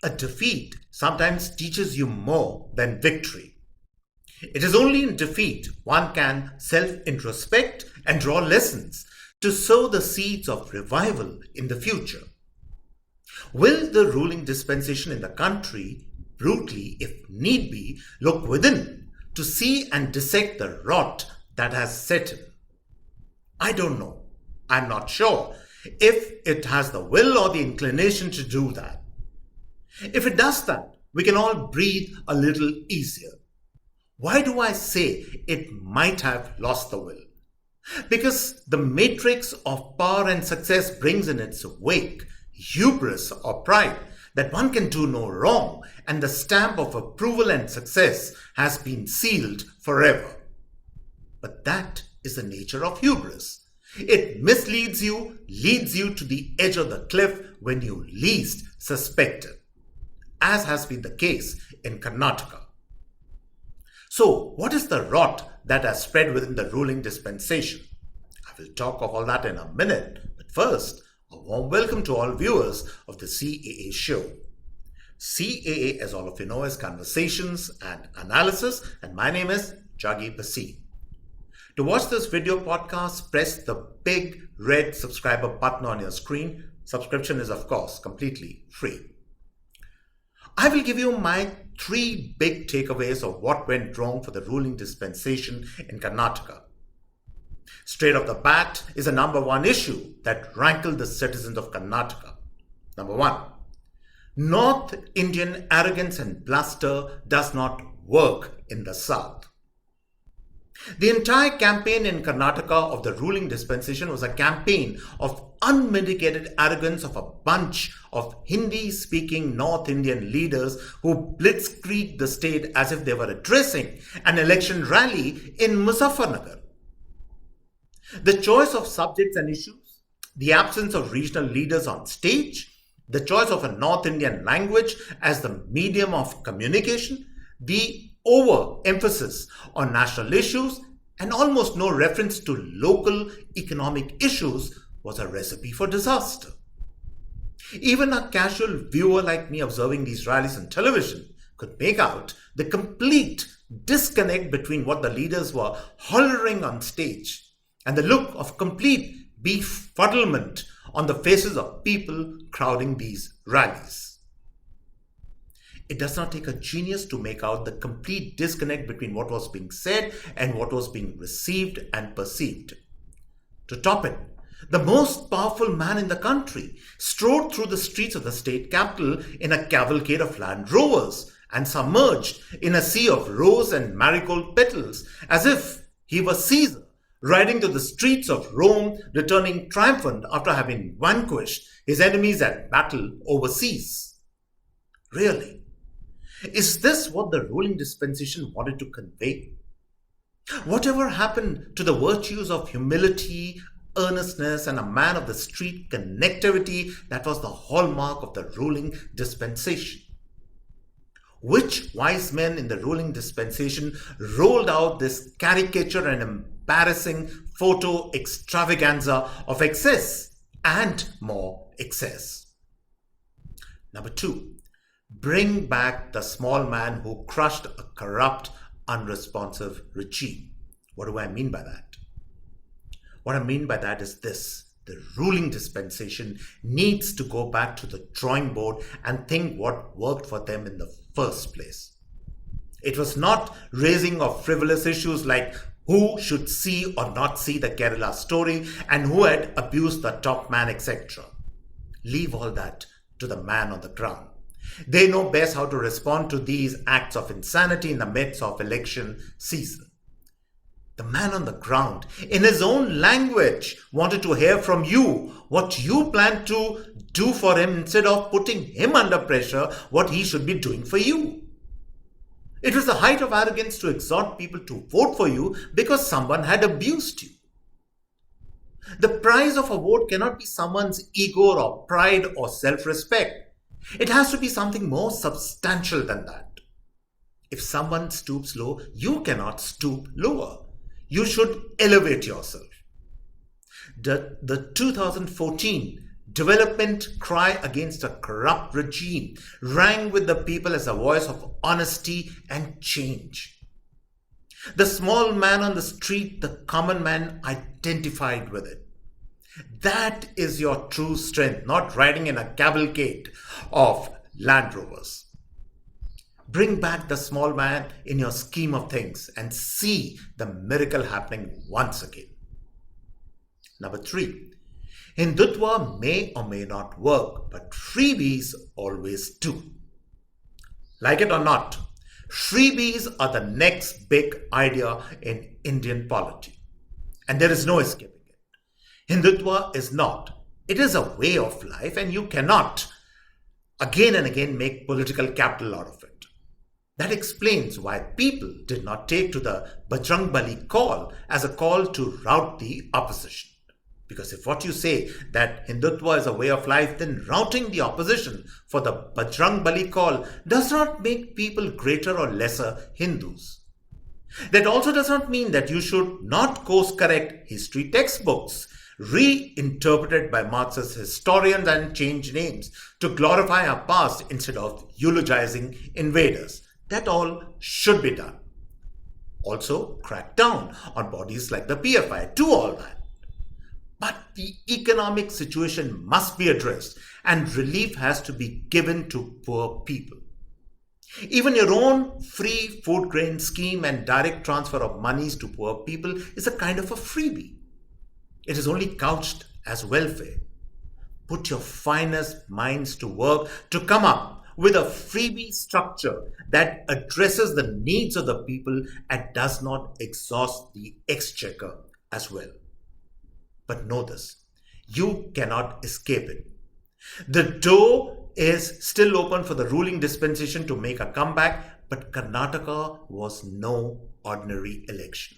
A defeat sometimes teaches you more than victory. It is only in defeat one can self-introspect and draw lessons to sow the seeds of revival in the future. Will the ruling dispensation in the country brutally, if need be, look within to see and dissect the rot that has set in? I don't know. I'm not sure if it has the will or the inclination to do that. If it does that, we can all breathe a little easier. Why do I say it might have lost the will? Because the matrix of power and success brings in its wake hubris or pride that one can do no wrong, and the stamp of approval and success has been sealed forever. But that is the nature of hubris. It misleads you, leads you to the edge of the cliff when you least suspect it, as has been the case in Karnataka. So, what is the rot that has spread within the ruling dispensation? I will talk of all that in a minute, but first, a warm welcome to all viewers of the CAA show. CAA, as all of you know, is Conversations and Analysis, and my name is Juggi Bhasin. To watch this video podcast, press the big red subscriber button on your screen. Subscription is, of course, completely free. I will give you my 3 big takeaways of what went wrong for the ruling dispensation in Karnataka. Straight off the bat is a number 1 issue that rankled the citizens of Karnataka. Number 1, North Indian arrogance and bluster does not work in the South. The entire campaign in Karnataka of the ruling dispensation was a campaign of unmitigated arrogance of a bunch of Hindi-speaking North Indian leaders who blitzkrieged the state as if they were addressing an election rally in Muzaffarnagar. The choice of subjects and issues, the absence of regional leaders on stage, the choice of a North Indian language as the medium of communication, the overemphasis on national issues, and almost no reference to local economic issues was a recipe for disaster. Even a casual viewer like me observing these rallies on television could make out the complete disconnect between what the leaders were hollering on stage and the look of complete befuddlement on the faces of people crowding these rallies. It does not take a genius to make out the complete disconnect between what was being said and what was being received and perceived. To top it, the most powerful man in the country strode through the streets of the state capital in a cavalcade of Land Rovers and submerged in a sea of rose and marigold petals as if he was Caesar, riding to the streets of Rome, returning triumphant after having vanquished his enemies at battle overseas. Really? Is this what the ruling dispensation wanted to convey? Whatever happened to the virtues of humility, earnestness, and a man of the street connectivity that was the hallmark of the ruling dispensation? Which wise men in the ruling dispensation rolled out this caricature and embarrassing photo extravaganza of excess and more excess? Number 2. Bring back the small man who crushed a corrupt, unresponsive regime. What do I mean by that? What I mean by that is this. The ruling dispensation needs to go back to the drawing board and think what worked for them in the first place. It was not raising of frivolous issues like who should see or not see the Kerala story and who had abused the top man, etc. Leave all that to the man on the ground. They know best how to respond to these acts of insanity in the midst of election season. The man on the ground, in his own language, wanted to hear from you what you plan to do for him instead of putting him under pressure what he should be doing for you. It was the height of arrogance to exhort people to vote for you because someone had abused you. The price of a vote cannot be someone's ego or pride or self-respect. It has to be something more substantial than that. If someone stoops low, you cannot stoop lower. You should elevate yourself. The 2014 Development cry against a corrupt regime rang with the people as a voice of honesty and change. The small man on the street, the common man identified with it. That is your true strength, not riding in a cavalcade of Land Rovers. Bring back the small man in your scheme of things and see the miracle happening once again. Number 3, Hindutva may or may not work, but freebies always do. Like it or not, freebies are the next big idea in Indian polity, and there is no escaping it. Hindutva is not. It is a way of life, and you cannot again and again make political capital out of it. That explains why people did not take to the Bajrangbali call as a call to rout the opposition. Because if what you say that Hindutva is a way of life, then routing the opposition for the Bajrangbali call does not make people greater or lesser Hindus. That also does not mean that you should not course correct history textbooks, reinterpreted by Marxist historians and change names to glorify our past instead of eulogizing invaders. That all should be done. Also, crack down on bodies like the PFI. Do all that. But the economic situation must be addressed and relief has to be given to poor people. Even your own free food grain scheme and direct transfer of monies to poor people is a kind of a freebie. It is only couched as welfare. Put your finest minds to work to come up with a freebie structure that addresses the needs of the people and does not exhaust the exchequer as well. But know this, you cannot escape it. The door is still open for the ruling dispensation to make a comeback, but Karnataka was no ordinary election.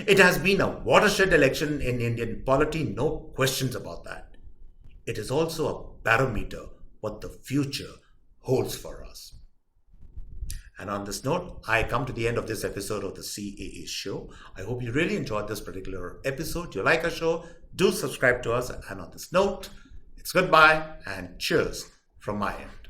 It has been a watershed election in Indian polity, no questions about that. It is also a barometer what the future holds for us. And on this note, I come to the end of this episode of the CAA show. I hope you really enjoyed this particular episode. You like our show, do subscribe to us. And on this note, it's goodbye and cheers from my end.